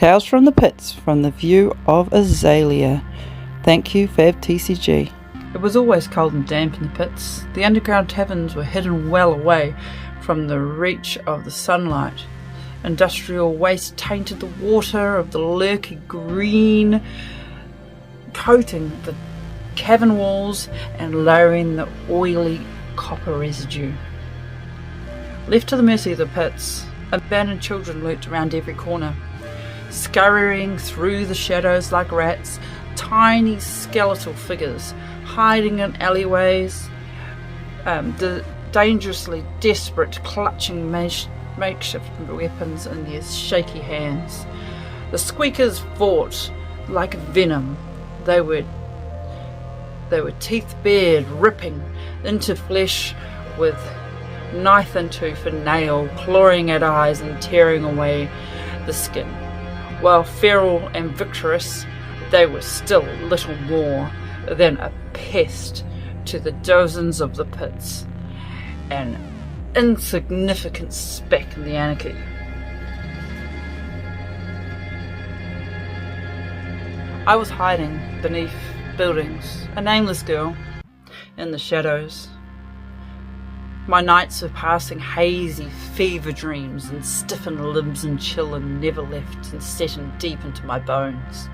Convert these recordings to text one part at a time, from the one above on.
Tales from the Pits from the view of Azalea. Thank you, fabtcg. It was always cold and damp in the pits. The underground taverns were hidden well away from the reach of the sunlight. Industrial waste tainted the water of the murky green, coating the cavern walls and lowering the oily copper residue. Left to the mercy of the pits, abandoned children lurked around every corner, scurrying through the shadows like rats, tiny skeletal figures hiding in alleyways, dangerously desperate, clutching makeshift weapons in their shaky hands. The squeakers fought like venom. They were teeth bared, ripping into flesh with knife and tooth and nail, clawing at eyes and tearing away the skin. While feral and victorious, they were still little more than a pest to the dozens of the pits, an insignificant speck in the anarchy. I was hiding beneath buildings, a nameless girl, in the shadows. My nights of passing hazy fever dreams and stiffened limbs and chill and never left and set in deep into my bones.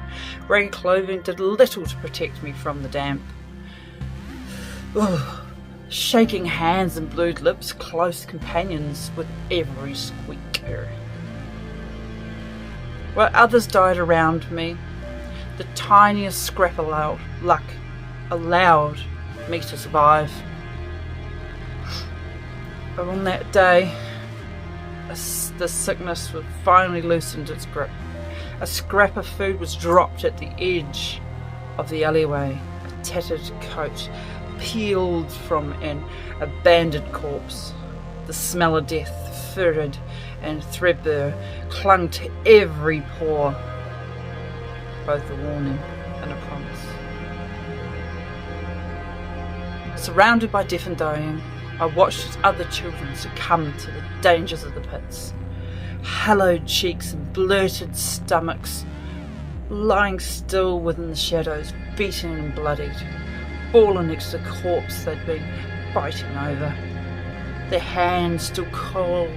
Ragged clothing did little to protect me from the damp. Ugh. Shaking hands and blued lips, close companions with every squeaker. While others died around me, the tiniest scrap of luck allowed me to survive. But on that day, the sickness was finally loosened its grip. A scrap of food was dropped at the edge of the alleyway, a tattered coat peeled from an abandoned corpse. The smell of death, furred and threadbare, clung to every pore, both a warning and a promise. Surrounded by death and dying, I watched as other children succumbed to the dangers of the pits. Hallowed cheeks and blurted stomachs, lying still within the shadows, beaten and bloodied, fallen next to the corpse they'd been biting over. Their hands still cold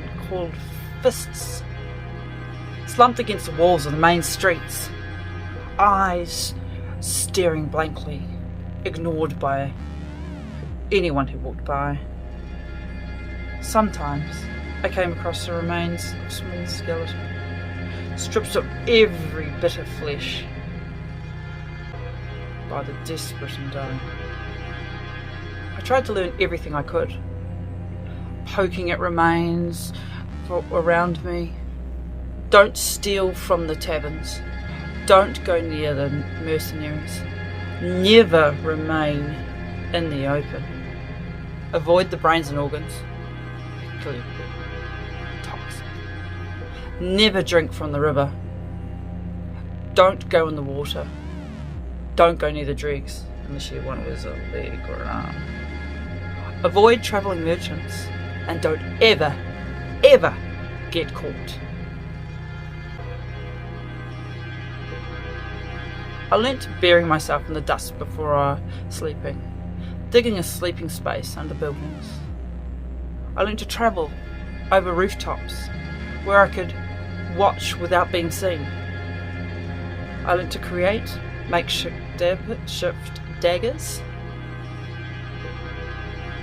fists, slumped against the walls of the main streets, eyes staring blankly, ignored by anyone who walked by. Sometimes I came across the remains of a small skeleton, stripped of every bit of flesh by the desperate and dying. I tried to learn everything I could, poking at remains around me. Don't steal from the taverns. Don't go near the mercenaries. Never remain in the open. Avoid the brains and organs. Toxic. Never drink from the river. Don't go in the water. Don't go near the dregs unless you want to lose a leg or an arm. Avoid travelling merchants and don't ever get caught. I learnt to bury myself in the dust before sleeping, digging a sleeping space under buildings. I learned to travel over rooftops where I could watch without being seen. I learned to create makeshift daggers.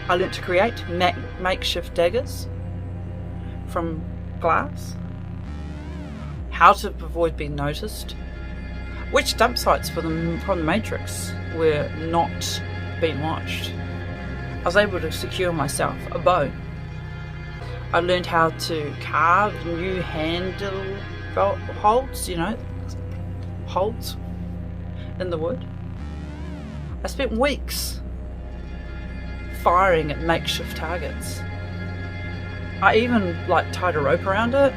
I learned to create makeshift daggers from glass. How to avoid being noticed. Which dump sites from the Matrix were not being watched. I was able to secure myself a bow. I learned how to carve new handle holds, holds in the wood. I spent weeks firing at makeshift targets. I even tied a rope around it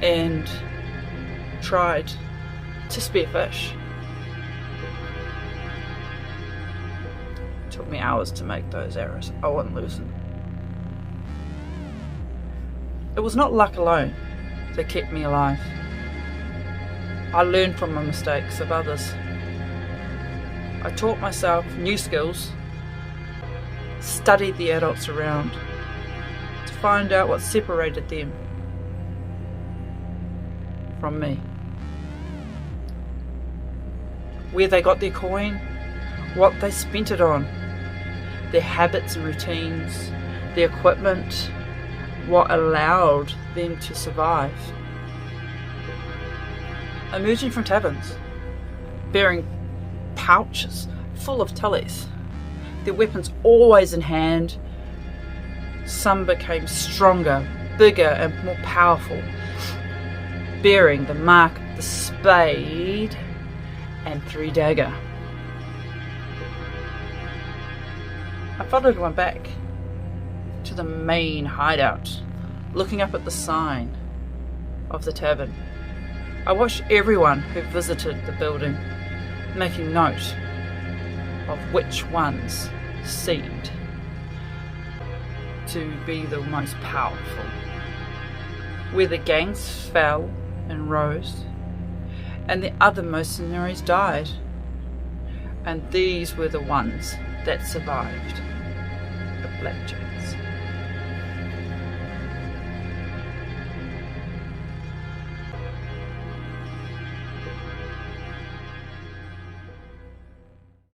and tried to spear fish. It took me hours to make those arrows. I wasn't losing. It was not luck alone that kept me alive. I learned from the mistakes of others. I taught myself new skills, studied the adults around to find out what separated them from me. Where they got their coin, what they spent it on, their habits and routines, their equipment, what allowed them to survive. Emerging from taverns, bearing pouches full of tillies, their weapons always in hand, some became stronger, bigger and more powerful, bearing the mark of the spade and 3 dagger. I followed one back to the main hideout, looking up at the sign of the tavern. I watched everyone who visited the building, making note of which ones seemed to be the most powerful, where the gangs fell and rose, and the other mercenaries died, and these were the ones that survived the blackjack.